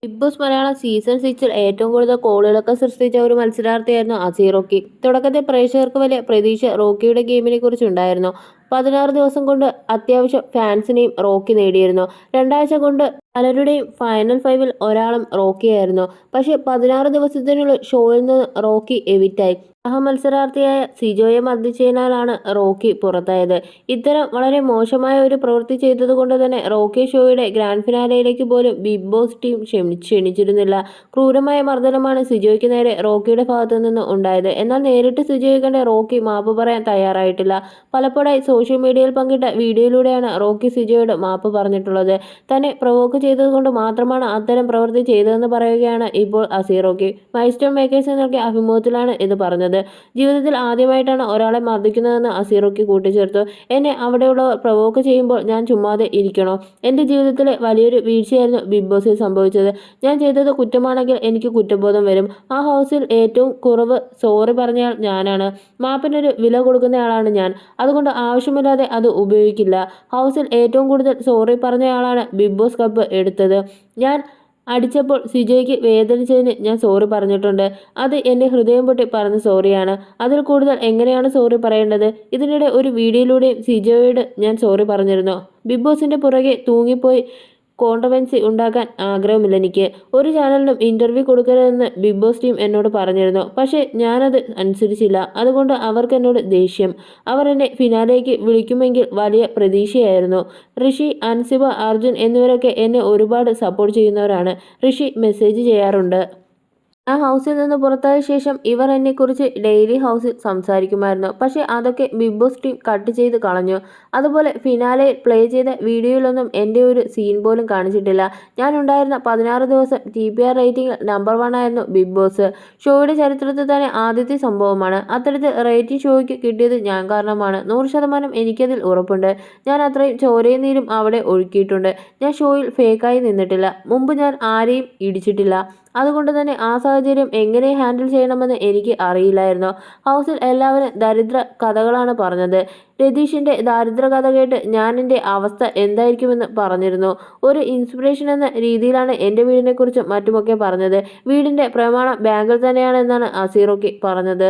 Big boss Malayalam season 6 ഏറ്റവും കൂടുതൽ കോളുകളൊക്കെ സൃഷ്ടിച്ച ഒരു മത്സരാർത്ഥിയായിരുന്നു അസി റോക്കി. തുടക്കത്തിൽ പ്രേക്ഷകർക്ക് വലിയ പ്രതീക്ഷ റോക്കിയുടെ ഗെയിമിനെ കുറിച്ചുണ്ടായിരുന്നു. 16 ദിവസം കൊണ്ട് അത്യാവശ്യം ഫാൻസിനെയും റോക്കി നേടിയിരുന്നു. 2 ആഴ്ച കൊണ്ട് പലരുടെയും ഫൈനൽ 5-ൽ ഒരാളും റോക്കിയായിരുന്നു. പക്ഷേ 16 ദിവസത്തിനുള്ളിൽ ഷോയിൽ നിന്ന് റോക്കി എവിക്റ്റായി. സഹമത്സരാർത്ഥിയായ സിജോയെ മർദ്ദിച്ചതിനാലാണ് റോക്കി പുറത്തായത്. ഇത്തരം വളരെ മോശമായ ഒരു പ്രവൃത്തി ചെയ്തതുകൊണ്ട് തന്നെ റോക്കി ഷോയുടെ ഗ്രാൻഡ് ഫിനാലെയിലേക്ക് പോലും ബിഗ് ബോസ് ടീം ക്ഷണിച്ചിരുന്നില്ല. ക്രൂരമായ മർദ്ദനമാണ് സിജോയ്ക്ക് നേരെ റോക്കിയുടെ ഭാഗത്തു നിന്ന് ഉണ്ടായത്. എന്നാൽ നേരിട്ട് സിജോയെ കണ്ട് റോക്കി മാപ്പ് പറയാൻ തയ്യാറായിട്ടില്ല. പലപ്പോഴായി സോഷ്യൽ മീഡിയയിൽ പങ്കിട്ട വീഡിയോയിലൂടെയാണ് റോക്കി സിജോയോട് മാപ്പ് പറഞ്ഞിട്ടുള്ളത്. തന്നെ പ്രവോക്ക് ചെയ്തതുകൊണ്ട് മാത്രമാണ് അത്തരം പ്രവൃത്തി ചെയ്തതെന്ന് പറയുകയാണ് ഇപ്പോൾ അസി റോക്കി. മൈൽസ്റ്റോൺ മേക്കേഴ്സിന് നൽകിയ അഭിമുഖത്തിലാണ് ഇത് പറഞ്ഞത്. ജീവിതത്തിൽ ആദ്യമായിട്ടാണ് ഒരാളെ മർദ്ദിക്കുന്നതെന്ന് അസി റോക്കി കൂട്ടിച്ചേർത്തു. എന്നെ അവിടെയുള്ളവർ പ്രവോക്ക് ചെയ്യുമ്പോൾ ഞാൻ ചുമ്മാതെ ഇരിക്കണോ? എൻ്റെ ജീവിതത്തിലെ വലിയൊരു വീഴ്ചയായിരുന്നു ബിഗ് ബോസിൽ സംഭവിച്ചത്. ഞാൻ ചെയ്തത് കുറ്റമാണെങ്കിൽ എനിക്ക് കുറ്റബോധം വരും. ആ ഹൗസിൽ ഏറ്റവും കുറവ് സോറി പറഞ്ഞയാൾ ഞാനാണ്. മാപ്പിനൊരു വില കൊടുക്കുന്നയാളാണ് ഞാൻ. അതുകൊണ്ട് ആവശ്യമില്ലാതെ അത് ഉപയോഗിക്കില്ല. ഹൗസിൽ ഏറ്റവും കൂടുതൽ സോറി പറഞ്ഞയാളാണ് ബിഗ് ബോസ് കപ്പ് എടുത്തത്. ഞാൻ അടിച്ചപ്പോൾ സിജോയ്ക്ക് വേദനിച്ചതിന് ഞാൻ സോറി പറഞ്ഞിട്ടുണ്ട്. അത് എൻ്റെ ഹൃദയം പൊട്ടി പറഞ്ഞ സോറിയാണ്. അതിൽ കൂടുതൽ എങ്ങനെയാണ് സോറി പറയേണ്ടത്? ഇതിനിടെ ഒരു വീഡിയോയിലൂടെയും സിജോയോട് ഞാൻ സോറി പറഞ്ഞിരുന്നു. ബിഗ് ബോസിൻ്റെ പുറകെ തൂങ്ങിപ്പോയി കോൺട്രവേഴ്സി ഉണ്ടാക്കാൻ ആഗ്രഹമില്ലെനിക്ക്. ഒരു ചാനലിനും ഇന്റർവ്യൂ കൊടുക്കരുതെന്ന് ബിഗ് ബോസ് ടീം എന്നോട് പറഞ്ഞിരുന്നു. പക്ഷേ ഞാനത് അനുസരിച്ചില്ല. അതുകൊണ്ട് അവർക്ക് എന്നോട് ദേഷ്യം. അവർ എന്നെ ഫിനാലേക്ക് വിളിക്കുമെങ്കിൽ വലിയ പ്രതീക്ഷയായിരുന്നു. ഋഷി, അൻസിബ, അർജുൻ എന്നിവരൊക്കെ എന്നെ ഒരുപാട് സപ്പോർട്ട് ചെയ്യുന്നവരാണ്. ഋഷി മെസ്സേജ് ചെയ്യാറുണ്ട്. ആ ഹൗസിൽ നിന്ന് പുറത്തായ ശേഷം ഇവർ എന്നെക്കുറിച്ച് ഡെയിലി ഹൗസിൽ സംസാരിക്കുമായിരുന്നു. പക്ഷേ അതൊക്കെ ബിഗ് ബോസ് ടീം കട്ട് ചെയ്ത് കളഞ്ഞു. അതുപോലെ ഫിനാലെയിൽ പ്ലേ ചെയ്ത വീഡിയോയിലൊന്നും എൻ്റെ ഒരു സീൻ പോലും കാണിച്ചിട്ടില്ല. ഞാൻ ഉണ്ടായിരുന്ന 16 ദിവസം TPR റേറ്റിംഗിൽ നമ്പർ 1 ആയിരുന്നു ബിഗ് ബോസ്. ഷോയുടെ ചരിത്രത്തിൽ തന്നെ ആദ്യത്തെ സംഭവമാണ്. അത്തരത്തിൽ റേറ്റിംഗ് ഷോയ്ക്ക് കിട്ടിയത് ഞാൻ കാരണമാണ്. 100% എനിക്കതിൽ ഉറപ്പുണ്ട്. ഞാൻ അത്രയും ചോരയും നീരും അവിടെ ഒഴുക്കിയിട്ടുണ്ട്. ഞാൻ ഷോയിൽ ഫേക്കായി നിന്നിട്ടില്ല. മുമ്പ് ഞാൻ ആരെയും ഇടിച്ചിട്ടില്ല. അതുകൊണ്ട് തന്നെ ആ സാഹചര്യം എങ്ങനെ ഹാൻഡിൽ ചെയ്യണമെന്ന് എനിക്ക് അറിയില്ലായിരുന്നു. ഹൗസിൽ എല്ലാവരും ദരിദ്ര കഥകളാണ് പറഞ്ഞത്. രതീഷിൻ്റെ ദാരിദ്ര്യ കഥ കേട്ട് ഞാൻ എൻ്റെ അവസ്ഥ എന്തായിരിക്കുമെന്ന് പറഞ്ഞിരുന്നു. ഒരു ഇൻസ്പിറേഷൻ എന്ന രീതിയിലാണ് എൻ്റെ വീടിനെക്കുറിച്ചും മറ്റുമൊക്കെ പറഞ്ഞത്. വീടിൻ്റെ പ്രമാണം ബാങ്കിൽ തന്നെയാണെന്നാണ് അസി റോക്കി പറഞ്ഞത്.